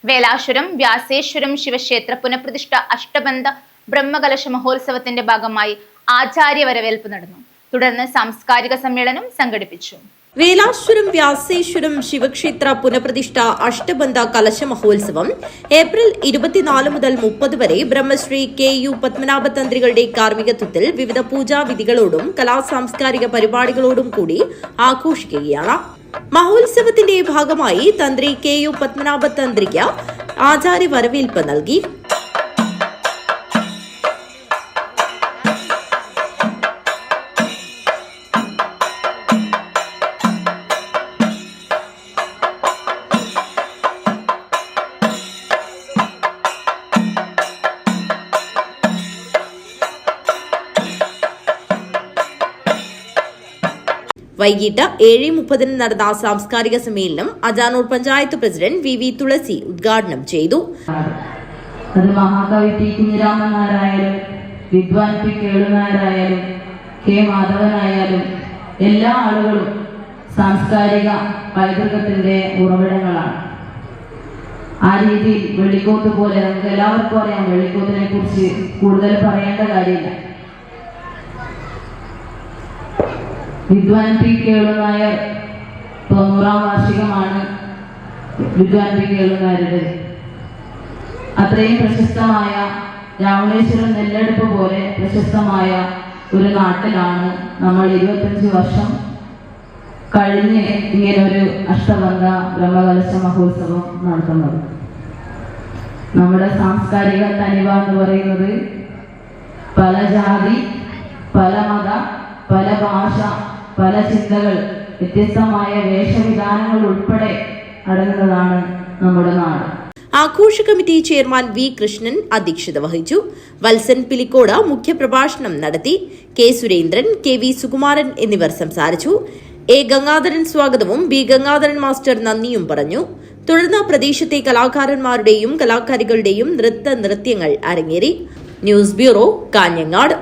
വേലാശ്വരം വ്യാസേശ്വരം ശിവക്ഷേത്ര പുനഃപ്രതിഷ്ഠ അഷ്ടബന്ധ ബ്രഹ്മകലശ മഹോത്സവത്തിന്റെ ഭാഗമായി ആചാര്യ വരവേൽപ്പ് നടന്നു. തുടർന്ന് സാംസ്കാരിക സമ്മേളനം സംഘടിപ്പിച്ചു. വേലാശ്വരം വ്യാസേശ്വരം ശിവക്ഷേത്ര പുനഃപ്രതിഷ്ഠ അഷ്ടബന്ധ കലശ മഹോത്സവം ഏപ്രിൽ 24 മുതൽ 30 വരെ ബ്രഹ്മശ്രീ KU പത്മനാഭ തന്ത്രികളുടെ കാർമ്മികത്വത്തിൽ വിവിധ പൂജാവിധികളോടും കലാസാംസ്കാരിക പരിപാടികളോടും കൂടി ആഘോഷിക്കുകയാണ്. മഹോത്സവത്തിന്റെ ഭാഗമായി തന്ത്രി KU പത്മനാഭ തന്ത്രിക്ക് ആചാര്യ വരവേൽപ്പ് നൽകി. വൈകിട്ട് 7:30 നടന്ന സാംസ്കാരിക സമ്മേളനം അജാനൂർ പഞ്ചായത്ത് പ്രസിഡന്റ് VV തുളസി ഉദ്ഘാടനം ചെയ്തു. അത് മഹാകവി T കുഞ്ഞിരാമൻ നായരായാലും വിദ്വാൻ P കേളുനായരായാലും K മാധവനായാലും എല്ലാ ആളുകളും സാംസ്കാരിക പൈതൃകത്തിന്റെ ഉറവിടങ്ങളാണ്. ആ രീതിയിൽ വെള്ളിക്കോത്ത് പോലെ നമുക്ക് എല്ലാവർക്കും അറിയാം, വെള്ളിക്കോത്തിനെ കുറിച്ച് കൂടുതൽ പറയേണ്ട കാര്യമില്ല. വിദ്വാൻ P കേളുനായർ 90ാം വാർഷികമാണ് വിദ്വാൻ P കേളുനായരുടെ. അത്രയും പ്രശസ്തമായ രാവണേശ്വരം നെല്ലെടുപ്പ് പോലെ പ്രശസ്തമായ ഒരു നാട്ടിലാണ് നമ്മൾ 25 വർഷം കഴിഞ്ഞ് ഇങ്ങനൊരു അഷ്ടബന്ധ ബ്രഹ്മകലശ മഹോത്സവം നടത്തുന്നത്. നമ്മുടെ സാംസ്കാരിക തനിമ എന്ന് പറയുന്നത് പല ജാതി, പല മത, പല ഭാഷ, പല ചിന്തകൾ, വ്യത്യസ്തമായ വേഷവിധാനങ്ങൾ ഉൾപ്പെടെ അടങ്ങുന്നതാണ് നമ്മുടെ നാട്. ആഘോഷ കമ്മിറ്റി ചെയർമാൻ V കൃഷ്ണൻ അധ്യക്ഷത വഹിച്ചു. വത്സൻ പിലിക്കോട് മുഖ്യപ്രഭാഷണം നടത്തി. K സുരേന്ദ്രൻ, KV സുകുമാരൻ എന്നിവർ സംസാരിച്ചു. A ഗംഗാധരൻ സ്വാഗതവും B ഗംഗാധരൻ മാസ്റ്റർ നന്ദിയും പറഞ്ഞു. തുടർന്ന് പ്രദേശത്തെ കലാകാരന്മാരുടെയും കലാകാരികളുടെയും നൃത്തങ്ങൾ അരങ്ങേറി. News bureau, Kanhangad.